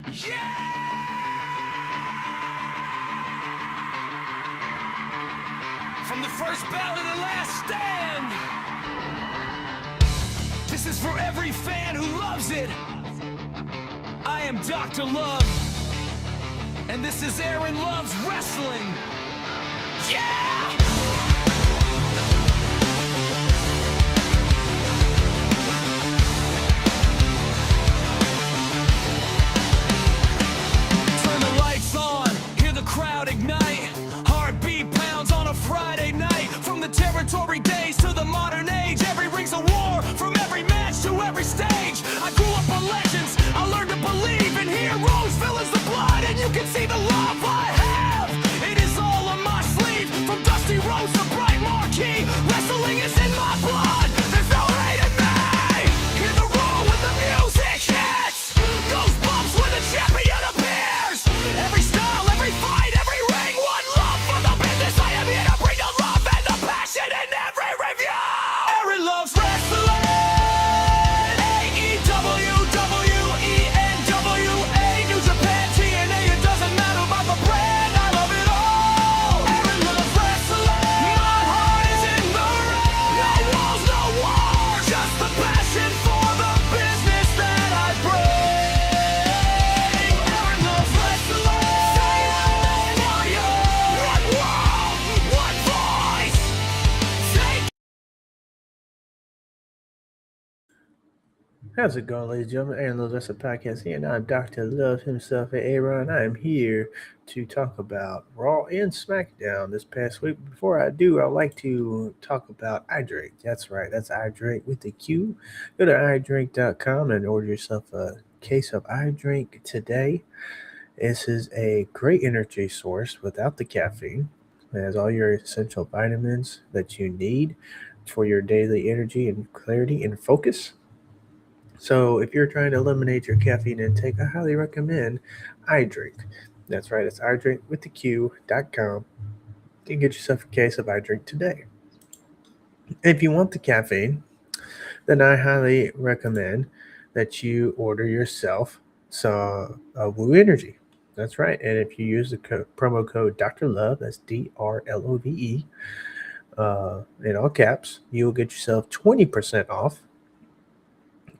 From the first battle to the last stand, this is for every fan who loves it. I am Dr. Love, and this is Aaron Love's Wrestling. Yeah! Turn the lights on, hear the crowd ignite. Heartbeat pounds on a Friday night. From the territory days to the modern age, every ring's a war, from every match to every stage. I grew up on legends, I learned to believe in heroes, villains, the blood, and you can see the love I have. It is all on my sleeve, from dusty roads to bright marquee. Wrestling is in my blood, there's no hate in me. Hear the roar when the music hits, goosebumps when the champion appears. Every style, every fight, every ring, one love for the business. I am here to bring the love and the passion in every review. Aaron loves wrestling. AEW, WWE, NWA, New Japan, TNA. It doesn't matter about the brand, I love it all. Aaron loves wrestling. My heart is in the ring. No walls, no war, just the passion for the business that I bring. Aaron loves wrestling. Fire, one world, one voice. Take How's it going, ladies and gentlemen? Aaron Love's Wrestling Podcast here, and I'm Dr. Love himself, Aaron. I am here to talk about Raw and SmackDown this past week. Before I do, I'd like to talk about iDrink. That's right, that's iDrink with the Q. Go to iDrink.com and order yourself a case of iDrink today. This is a great energy source without the caffeine. It has all your essential vitamins that you need for your daily energy and clarity and focus. So if you're trying to eliminate your caffeine intake, I highly recommend iDrink. That's right, it's iDrink with the Q.com. You can get yourself a case of iDrink today. If you want the caffeine, then I highly recommend that you order yourself some Woo Energy. That's right, and if you use the promo code Dr. Love, that's DRLOVE, in all caps, you'll get yourself 20% off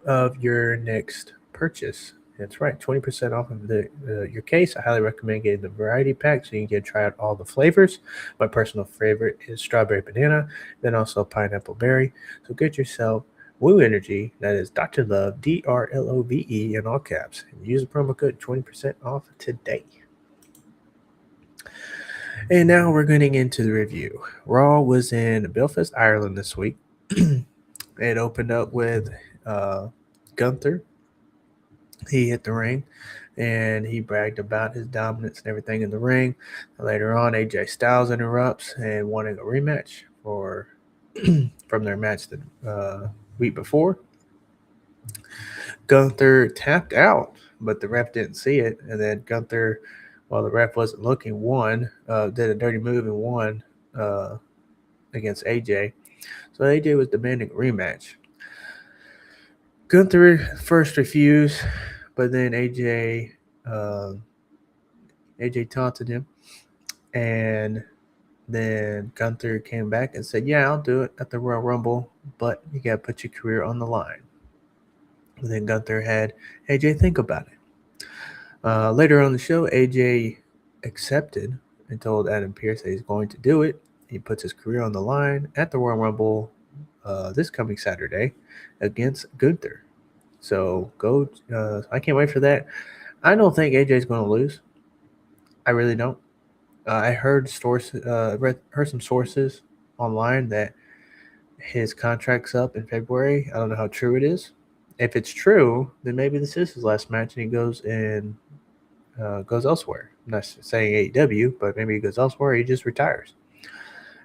of your next purchase. That's right, 20% off of your case. I highly recommend getting the variety pack so you can try out all the flavors. My personal favorite is strawberry banana, then also pineapple berry. So get yourself Woo Energy. That is Dr. Love, DRLOVE in all caps. And use the promo code 20% off today. And now we're getting into the review. Raw was in Belfast, Ireland this week. It opened up with Gunther. He hit the ring and he bragged about his dominance and everything in the ring. Later on, AJ Styles interrupts and wanting a rematch from their match the week before. Gunther tapped out, but the ref didn't see it. And then Gunther, while the ref wasn't looking, did a dirty move and won against AJ. So AJ was demanding a rematch. Gunther first refused, but then AJ taunted him, and then Gunther came back and said, "Yeah, I'll do it at the Royal Rumble, but you got to put your career on the line." And then Gunther had AJ think about it. Later on the show, AJ accepted and told Adam Pearce that he's going to do it. He puts his career on the line at the Royal Rumble this coming Saturday against Gunther. So I can't wait for that. I don't think AJ's going to lose. I really don't. I heard some sources online that his contract's up in February. I don't know how true it is. If it's true, then maybe this is his last match and he goes elsewhere. I'm not saying AEW, but maybe he goes elsewhere. Or he just retires.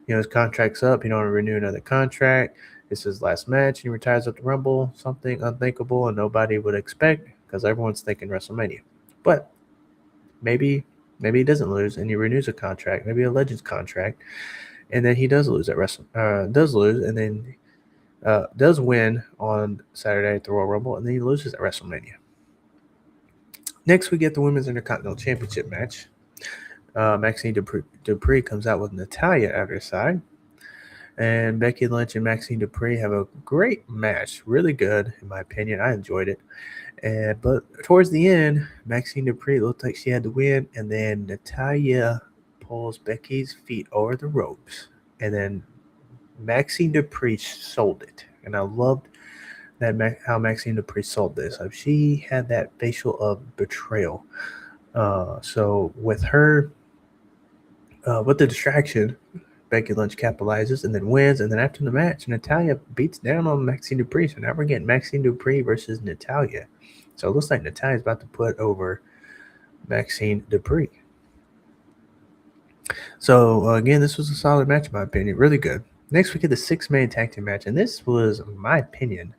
His contract's up. He don't renew another contract. It's his last match. He retires at the Rumble. Something unthinkable and nobody would expect because everyone's thinking WrestleMania. But maybe he doesn't lose and he renews a contract, maybe a Legends contract, and then he does lose and then does win on Saturday at the Royal Rumble, and then he loses at WrestleMania. Next, we get the Women's Intercontinental Championship match. Maxxine Dupri comes out with Natalya at her side. And Becky Lynch and Maxxine Dupri have a great match. Really good, in my opinion. I enjoyed it. But towards the end, Maxxine Dupri looked like she had to win. And then Natalya pulls Becky's feet over the ropes. And then Maxxine Dupri sold it. And I loved how Maxxine Dupri sold this. She had that facial of betrayal. So with her, with the distraction, Becky Lynch capitalizes and then wins. And then after the match, Natalya beats down on Maxxine Dupri. So now we're getting Maxxine Dupri versus Natalya. So it looks like Natalya's about to put over Maxxine Dupri. So again, this was a solid match in my opinion. Really good. Next, we get the 6-man tag team match. And this was, in my opinion,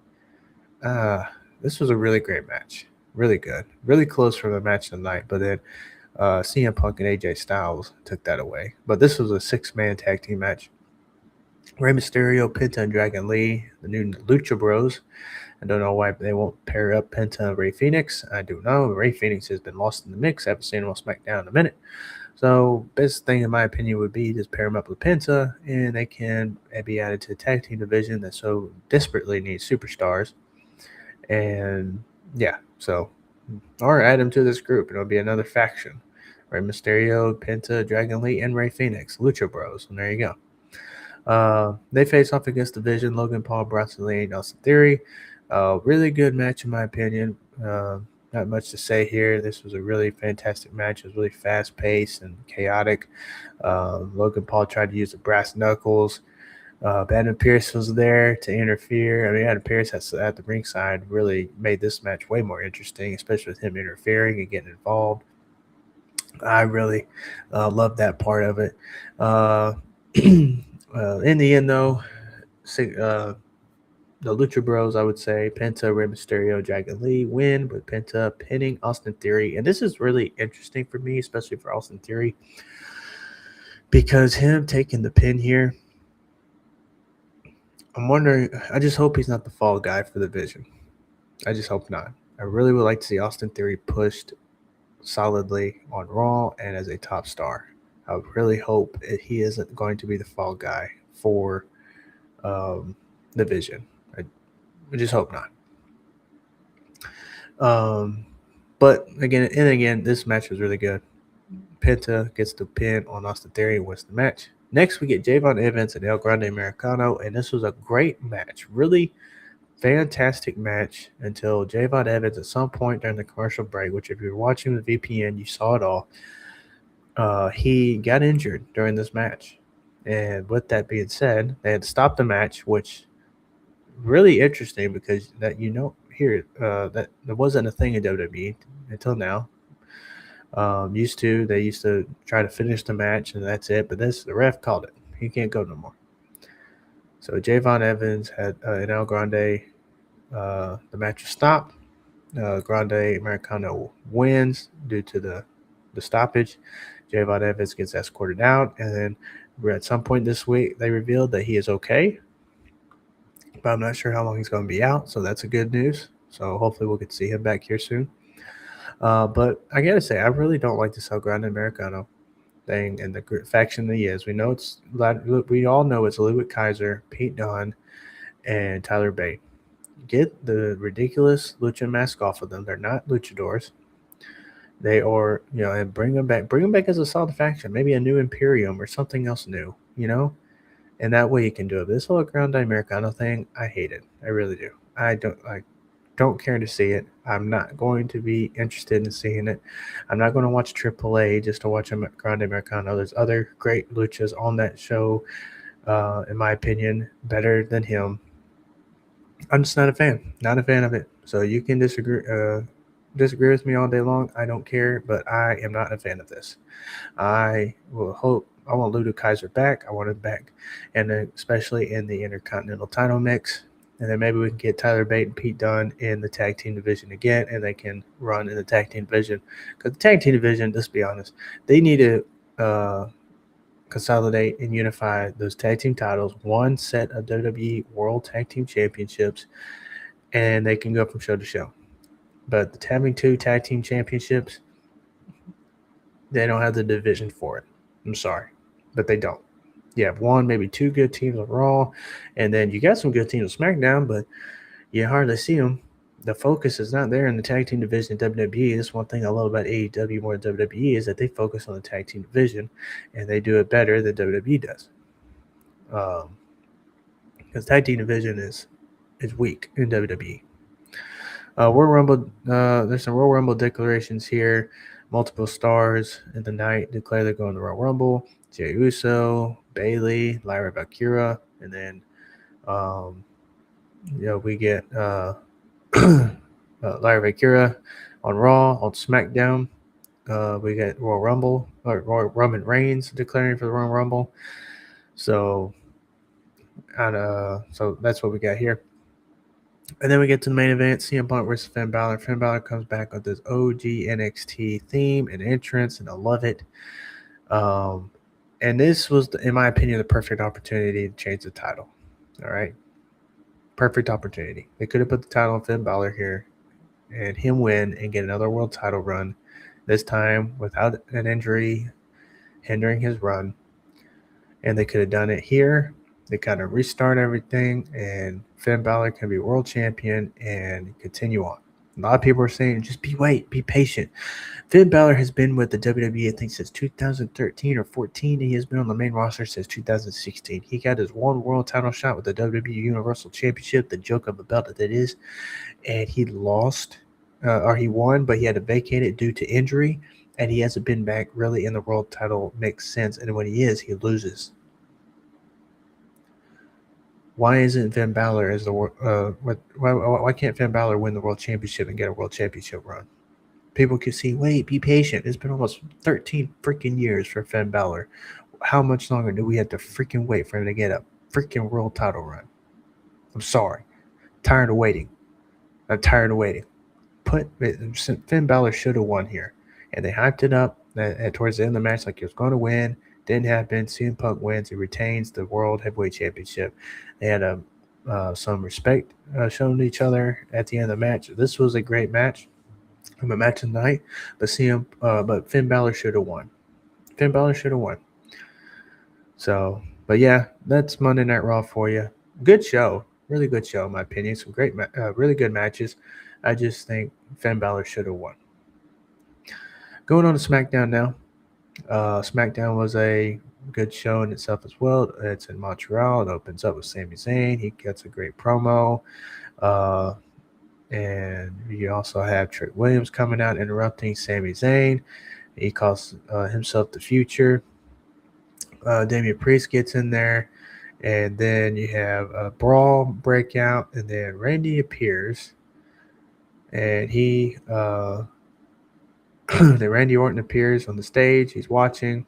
this was a really great match. Really good. Really close for the match of the night. But then CM Punk and AJ Styles took that away. But this was a 6-man tag team match. Rey Mysterio, Penta, and Dragon Lee, the new Lucha Bros. I don't know why they won't pair up Penta and Rey Fenix. I do know. Rey Fenix has been lost in the mix. I haven't seen him on SmackDown in a minute. So best thing in my opinion would be just pair them up with Penta, and they can be added to the tag team division that so desperately needs superstars. And yeah, so or add them to this group, and it'll be another faction. Rey Mysterio, Penta, Dragon Lee, and Rey Fenix, Lucha Bros. And there you go. They face off against the Vision, Logan Paul, Bronson Reed, and Austin Theory. Really good match in my opinion. Not much to say here. This was a really fantastic match. It was really fast-paced and chaotic. Logan Paul tried to use the brass knuckles. Adam Pearce was there to interfere. I mean, Adam Pearce at the ringside really made this match way more interesting, especially with him interfering and getting involved. I really loved that part of it. In the end, though, the Lucha Bros, I would say, Penta, Rey Mysterio, Dragon Lee win, with Penta pinning Austin Theory. And this is really interesting for me, especially for Austin Theory, because him taking the pin here, I'm wondering, I just hope he's not the fall guy for the Vision. I just hope not. I really would like to see Austin Theory pushed solidly on Raw and as a top star. I really hope that he isn't going to be the fall guy for the Vision. I just hope not. But again, this match was really good. Penta gets the pin on Austin Theory and wins the match. Next, we get Javon Evans and El Grande Americano, and this was a great match. Really fantastic match until Javon Evans at some point during the commercial break, which if you're watching the VPN, you saw it all. He got injured during this match. And with that being said, they had to stop the match, which really interesting because that that there wasn't a thing in WWE until now. They used to try to finish the match and that's it, but the ref called it. He can't go no more. So Javon Evans had in El Grande, the match was stopped. Grande Americano wins due to the stoppage. Javon Evans gets escorted out, and then at some point this week they revealed that he is okay, but I'm not sure how long he's going to be out, so that's a good news. So hopefully we'll get to see him back here soon. But I gotta say, I really don't like this El Grande Americano thing and the faction that he is. We all know it's Ludwig Kaiser, Pete Dunne, and Tyler Bate. Get the ridiculous lucha mask off of them. They're not luchadors. They are, and bring them back. Bring them back as a solid faction. Maybe a new Imperium or something else new, And that way you can do it. This whole Grande Americano thing, I hate it. I really do. I don't care to see it. I'm not going to be interested in seeing it. I'm not going to watch AAA just to watch Grande Americano. There's other great luchas on that show, in my opinion, better than him. I'm just not a fan. Not a fan of it. So you can disagree with me all day long. I don't care, but I am not a fan of this. I want Ludwig Kaiser back. I want him back, and especially in the Intercontinental title mix. And then maybe we can get Tyler Bate and Pete Dunne in the tag team division again, and they can run in the tag team division. Because the tag team division, let's be honest, they need to consolidate and unify those tag team titles, one set of WWE World Tag Team Championships, and they can go from show to show. But having 2 tag team championships, they don't have the division for it. I'm sorry, but they don't. You have 1, maybe 2 good teams on Raw, and then you got some good teams on SmackDown, but you hardly see them. The focus is not there in the tag team division in WWE. That's one thing I love about AEW more than WWE is that they focus on the tag team division, and they do it better than WWE does. Because tag team division is weak in WWE. Royal Rumble. There's some Royal Rumble declarations here. Multiple stars in the night declare they're going to Royal Rumble. Jey Uso, Bayley, Lyra Valkyria, and then we get Lyra Valkyria on Raw, on SmackDown. We get Royal Rumble or Roman Reigns declaring for the Royal Rumble. So that's what we got here. And then we get to the main event, CM Punk versus Finn Bálor. Finn Bálor comes back with this OG NXT theme and entrance, and I love it. And this was, in my opinion, the perfect opportunity to change the title. All right? Perfect opportunity. They could have put the title on Finn Bálor here and him win and get another world title run, this time without an injury hindering his run. And they could have done it here. They kind of restart everything, and Finn Bálor can be world champion and continue on. A lot of people are saying, just be patient. Finn Bálor has been with the WWE, I think, since 2013 or 14, and he has been on the main roster since 2016. He got his 1 world title shot with the WWE Universal Championship, the joke of a belt that it is, and he lost, or he won, but he had to vacate it due to injury, and he hasn't been back really in the world title mix since, and when he is, he loses. Why isn't Finn Bálor as the why can't Finn Bálor win the world championship and get a world championship run? People can see, wait, be patient. It's been almost 13 freaking years for Finn Bálor. How much longer do we have to freaking wait for him to get a freaking world title run? I'm sorry. Tired of waiting. I'm tired of waiting. Finn Bálor should have won here. And they hyped it up towards the end of the match like he was going to win. Didn't happen. CM Punk wins. He retains the World Heavyweight Championship. They had some respect shown to each other at the end of the match. This was a great match. A match of the night, but Finn Bálor should have won. Finn Bálor should have won. So, but yeah, that's Monday Night Raw for you. Good show, really good show in my opinion. Some great, really good matches. I just think Finn Bálor should have won. Going on to SmackDown now. SmackDown was a good show in itself as well. It's in Montreal. It opens up with Sami Zayn. He gets a great promo. And you also have Trick Williams coming out interrupting Sami Zayn. He calls himself the Future. Damian Priest gets in there. And then you have a brawl breakout. And then Randy appears. And then Randy Orton appears on the stage. He's watching.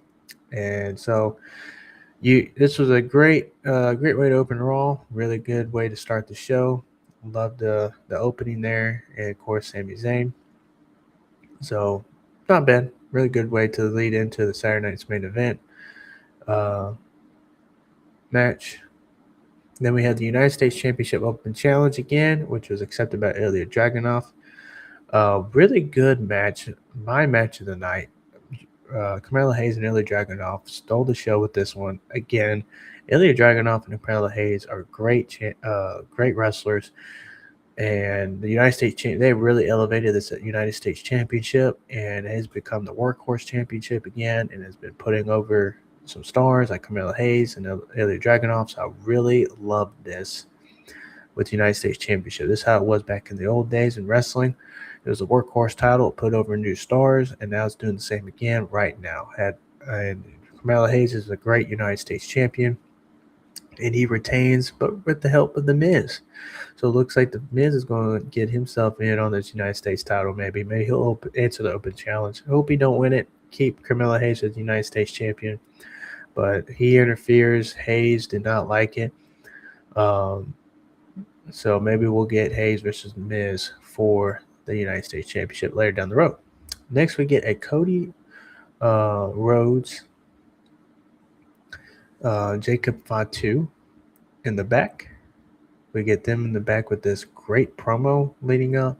And so this was a great way to open Raw. Really good way to start the show. Loved the opening there, and of course Sami Zayn. So not bad. Really good way to lead into the Saturday night's main event match. Then we had the United States Championship Open Challenge again, which was accepted by Ilya Dragunov. Really good match. My match of the night. Carmelo Hayes and Ilya Dragunov stole the show with this one again. Ilya Dragunov and Carmelo Hayes are great wrestlers, and the United States they really elevated this United States Championship, and it has become the workhorse championship again, and has been putting over some stars like Carmelo Hayes and Ilya Dragunov. So I really love this with the United States Championship. This is how it was back in the old days in wrestling. It was a workhorse title, it put over new stars, and now it's doing the same again right now. And Carmelo Hayes is a great United States champion, and he retains, but with the help of The Miz. So it looks like The Miz is going to get himself in on this United States title. Maybe he'll answer the open challenge. I hope he don't win it. Keep Carmelo Hayes as the United States champion, but he interferes. Hayes did not like it. So maybe we'll get Hayes versus The Miz for the United States Championship later down the road. Next, we get a Cody Rhodes, Jacob Fatu in the back. We get them in the back with this great promo leading up.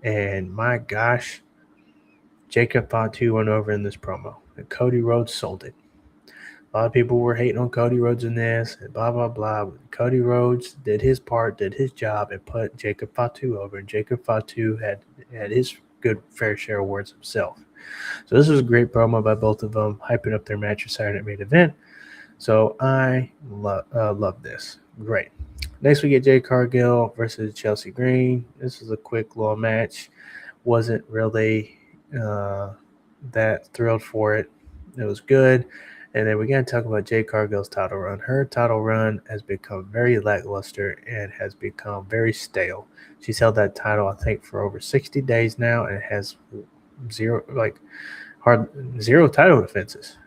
And my gosh, Jacob Fatu went over in this promo, and Cody Rhodes sold it. A lot of people were hating on Cody Rhodes in this, and blah blah blah. But Cody Rhodes did his part, did his job, and put Jacob Fatu over. And Jacob Fatu had his good fair share of words himself. So this was a great promo by both of them, hyping up their match for Saturday Night Main Event. So I love this. Great. Next we get Jade Cargill versus Chelsea Green. This is a quick little match. Wasn't really that thrilled for it. It was good. And then we got to talk about Jade Cargill's title run. Her title run has become very lackluster and has become very stale. She's held that title, I think, for over 60 days now and has zero title defenses.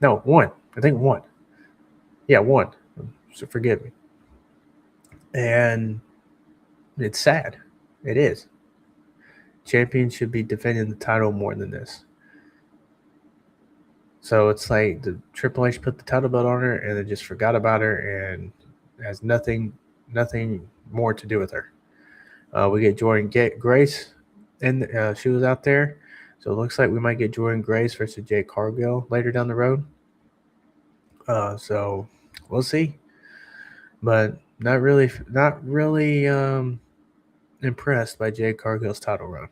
No, one. I think one. Yeah, one. So forgive me. And it's sad. It is. Champions should be defending the title more than this. So it's like the Triple H put the title belt on her and then just forgot about her and has nothing more to do with her. We get Jordan Grace, and she was out there. So it looks like we might get Jordan Grace versus Jade Cargill later down the road. So we'll see. But not really impressed by Jade Cargill's title run.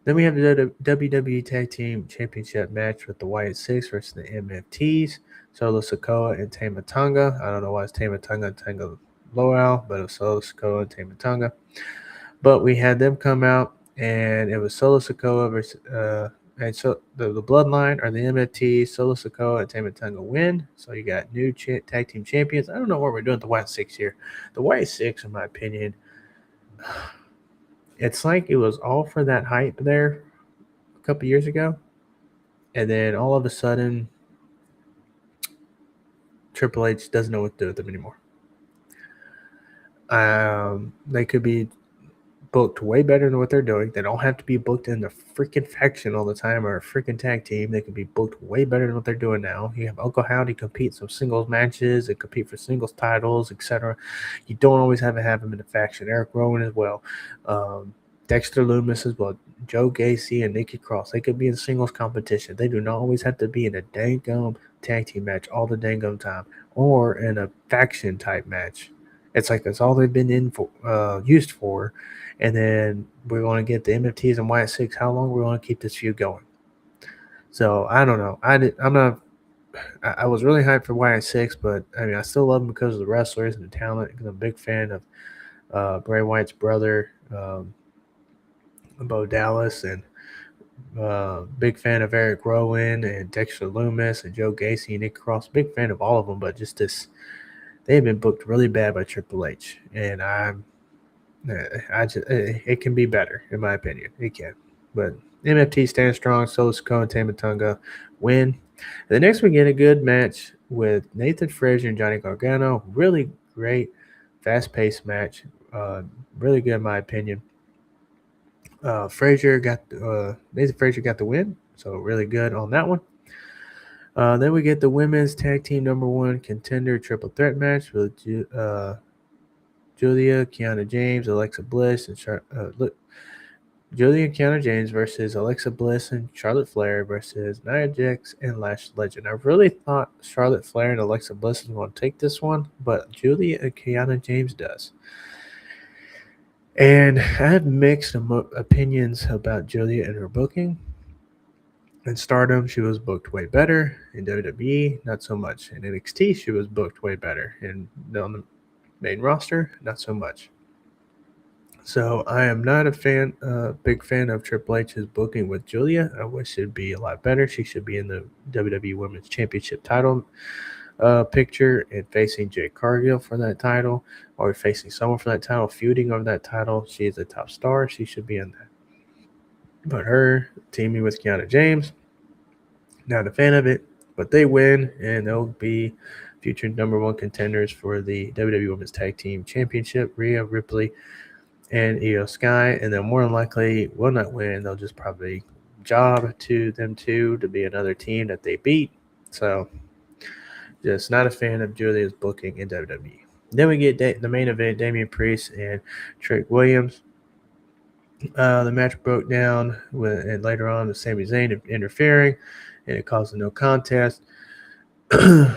Then we have the WWE Tag Team Championship match with the Wyatt Six versus the MFTs, Solo Sikoa and Tama Tonga. I don't know why it's Tama Tonga and Tanga Loa, but it was Solo Sikoa and Tama Tonga. But we had them come out, and it was Solo Sikoa versus and so the Bloodline or the MFT, Solo Sikoa and Tama Tonga win. So you got new tag team champions. I don't know what we're doing with the Wyatt Six here. The Wyatt Six, in my opinion, it's like it was all for that hype there a couple years ago, and then all of a sudden, Triple H doesn't know what to do with them anymore. They could be booked way better than what they're doing. They don't have to be booked in the freaking faction all the time or a freaking tag team. They could be booked way better than what they're doing now. You have Uncle Howdy compete some singles matches and compete for singles titles, etc. You don't always have to have him in the faction. Eric Rowan as well. Dexter Lumis as well. Joe Gacy and Nikki Cross. They could be in singles competition. They do not always have to be in a dang tag team match all the dang time or in a faction type match. It's like that's all they've been used for. And then we're going to get the MFTs and Wyatt Six. How long we're going to keep this feud going? So I don't know. I was really hyped for Wyatt Six, but I mean I still love him because of the wrestlers and the talent. I'm a big fan of Bray Wyatt's brother, Bo Dallas, and big fan of Eric Rowan and Dexter Lumis and Joe Gacy and Nick Cross. Big fan of all of them, but just this, they've been booked really bad by Triple H, and it can be better in my opinion. It can, but MFT stands strong. Solo Sikoa and Tama Tonga win. And the next we get a good match with Nathan Frazier and Johnny Gargano. Really great, fast-paced match. Really good in my opinion. Nathan Frazier got the win, so really good on that one. Then we get the women's tag team #1 contender triple threat match with Julia, Kiana James, Alexa Bliss, and Julia and Kiana James versus Alexa Bliss and Charlotte Flair versus Nia Jax and Lash Legend. I really thought Charlotte Flair and Alexa Bliss was going to take this one, but Julia and Kiana James does. And I have mixed opinions about Julia and her booking. In Stardom, she was booked way better. In WWE, not so much. In NXT, she was booked way better. And on the main roster, not so much. So I am not a big fan of Triple H's booking with Julia. I wish it'd be a lot better. She should be in the WWE Women's Championship title picture and facing Jade Cargill for that title, or facing someone for that title, feuding over that title. She is a top star. She should be in that. But her teaming with Kiana James, not a fan of it. But they win, and they'll be future #1 contenders for the WWE Women's Tag Team Championship. Rhea Ripley and Io Sky, and then more than likely will not win. They'll just probably job to them two to be another team that they beat. So just not a fan of Julia's booking in WWE. Then we get the main event, Damian Priest and Trick Williams. The match broke down, and later on, the Sami Zayn interfering, and it caused a no contest.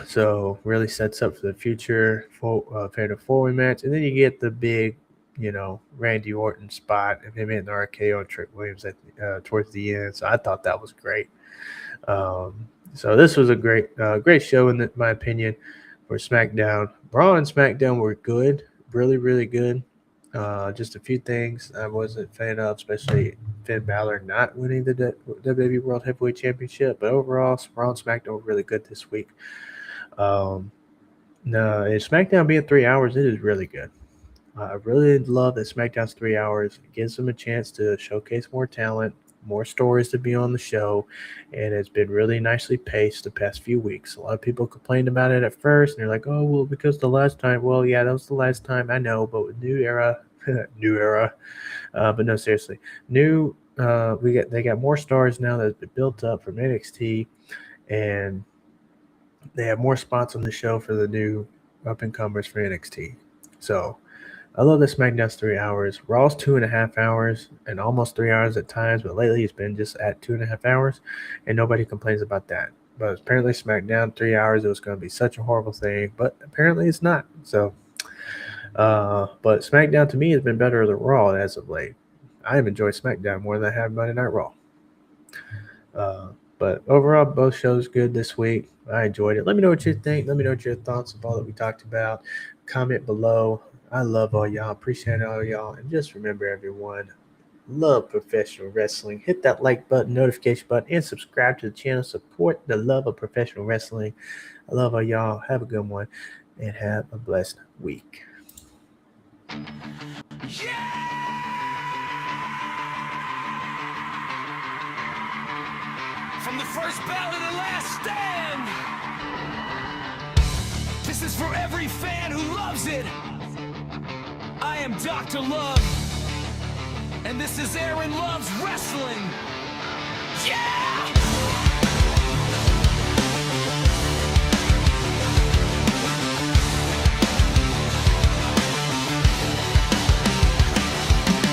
So really sets up for the future fatal four-way match, and then you get the big, Randy Orton spot of him hitting the RKO on Trick Williams towards the end. So I thought that was great. So this was a great show in my opinion for SmackDown. Raw and SmackDown were good, really, really good. Just a few things I wasn't a fan of, especially Finn Bálor not winning the WWE World Heavyweight Championship. But overall, Raw and SmackDown were really good this week. No, and SmackDown being 3 hours, it is really good. I really love that SmackDown's 3 hours. It gives them a chance to showcase more talent, more stories to be on the show, and it's been really nicely paced the past few weeks. A lot of people complained about it at first, and they're like, "Oh, well, because the last time." Well, yeah, that was the last time, I know, but with new era, but no, seriously, they got more stars now that's been built up from NXT, and they have more spots on the show for the new up and comers for NXT. So I love that SmackDown's 3 hours. Raw's 2.5 hours and almost 3 hours at times, but lately it's been just at 2.5 hours, and nobody complains about that. But apparently SmackDown 3 hours, it was going to be such a horrible thing, but apparently it's not. So, but SmackDown to me has been better than Raw as of late. I have enjoyed SmackDown more than I have Monday Night Raw. But overall, both shows good this week. I enjoyed it. Let me know what you think. Let me know what your thoughts of all that we talked about. Comment below. I love all y'all. Appreciate all y'all. And just remember, everyone, love professional wrestling. Hit that like button, notification button, and subscribe to the channel. Support the love of professional wrestling. I love all y'all. Have a good one, and have a blessed week. From the first bout to the last stand, this is for every fan who loves it. I am Dr. Love, and this is Aaron Love's Wrestling. Yeah!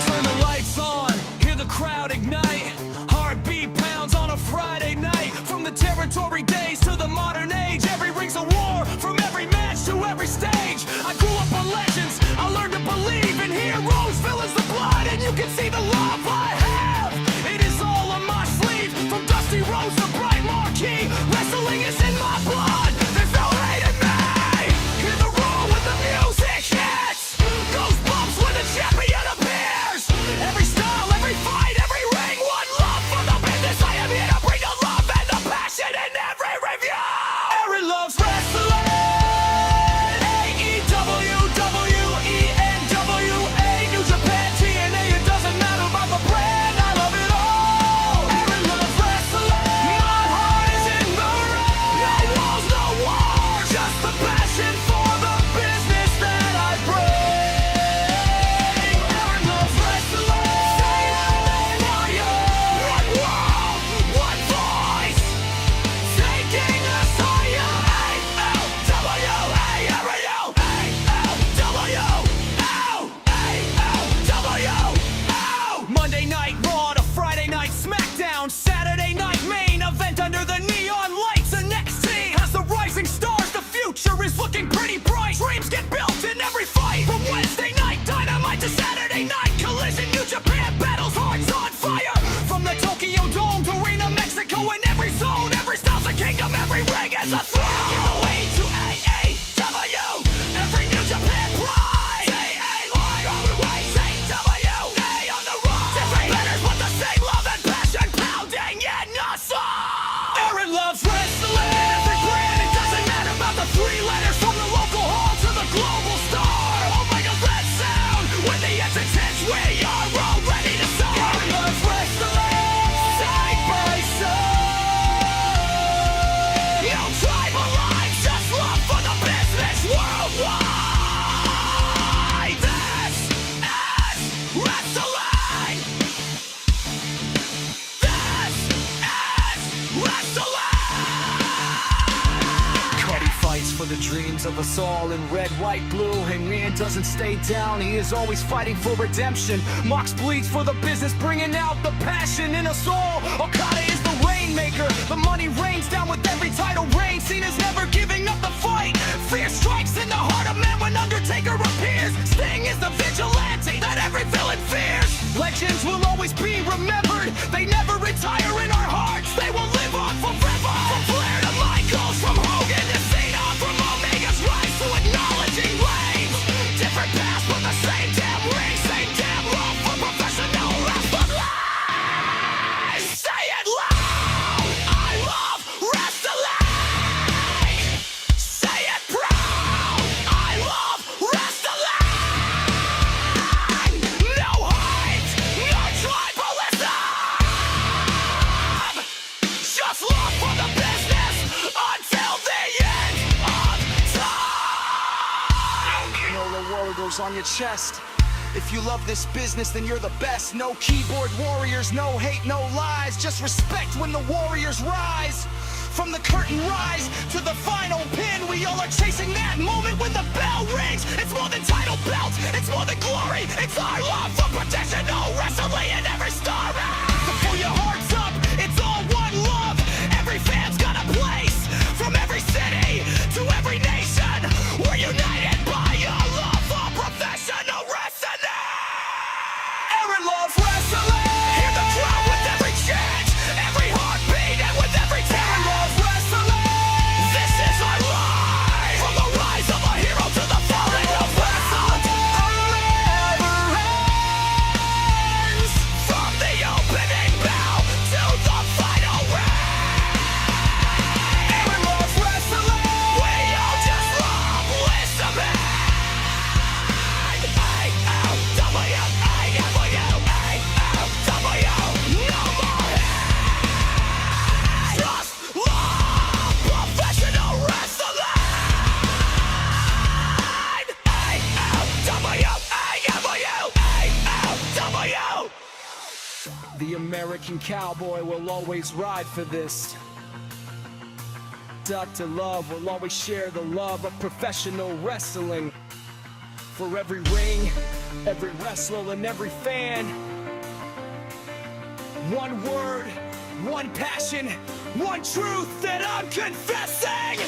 Turn the lights on, hear the crowd ignite. Heartbeat pounds on a Friday night. From the territory days to the modern age, every ring's a war, from every match to every stage. I grew up on legends, I learned to believe in heroes, villains, the blood, and you can see the love I have. It is all on my sleeve, from Dusty Rhodes to Bright Marquee. Wrestling is in my blood, there's no hate in me. Hear the roar when the music hits, goosebumps when the champion appears. Every style, every fight, every ring, one love for the business. I am here to bring the love and the passion in every review. Aaron Loves Wrestling. AEW, WWE, NWA, New Japan, TNA. It doesn't matter about the brand, I love it all. Aaron Loves Wrestling. My heart is in the ring. No walls, no wars, just the passion for the business that I bring. Aaron Loves Wrestling. Say your name, warrior. One world, one voice, taking us higher. Monday Night Raw to Friday Night SmackDown, Saturday Night Main Event under the neon lights. NXT has the rising stars, the future is looking pretty bright. Dreams get built in every fight, from Wednesday Night Dynamite to Saturday Night Collision. New Japan battles, hearts on fire, from the Tokyo Dome to Arena, Mexico. In every zone, every style's a kingdom, every ring is a throne. Give the way to AEW, every New Japan pride. Say on the way, say WA on the rise. Different letters, but the same love and passion pounding in us all. Aaron Loves Wrestling. Every brand, it doesn't matter about the three letters, from the local hall to the global star. Oh my God, that sound! When the essence hits, we are all ready to start. Aaron Loves Wrestling. Side by side. No tribal the dreams of us all in red, white, blue. Hangman doesn't stay down, he is always fighting for redemption. Mox bleeds for the business, bringing out the passion in us all. Okada is the rainmaker, the money rains down with every title reign. Cena's never giving up the fight. Fear strikes in the heart of man when Undertaker appears. Sting is the vigilante that every villain fears. Legends will always be remembered, they never retire in our hearts. They will live on forever. From Flair to Michaels, from Hogan to Cena, from Omega's rise to acknowledging Reigns. Different paths but the same damn ring, same damn love for professional wrestling. Say it loud, I love wrestling. Say it proud, I love wrestling. No hate, no tribalism. Just love for the business until the end of time. You know the war goes on your chest. If you love this business, then you're the best. No keyboard warriors, no hate, no lies. Just respect when the warriors rise. From the curtain rise to the final pin, we all are chasing that moment when the bell rings. It's more than title belts, it's more than glory. It's our love for professional wrestling in every story. So pull your hearts up, it's all one love. Every fan's got a place. From every city to every nation, we're united by a love for professional wrestling. Aaron loves wrestling. Hear the crowd with every chant, every heartbeat, and with every tap. Aaron loves wrestling. This is our life. From the rise of a hero to the falling of wrestling. Never ends. From the opening bell to the final ring. Aaron loves wrestling. We all just love listening. A-O-W, A-W, A-O-W. No more hate. Just love professional wrestling. A-O-W, A-W, A-O-W. The American Cowboy will always ride for this. Dr. Love will always share the love of professional wrestling. For every ring, every wrestler, and every fan. One word, one passion, one truth that I'm confessing.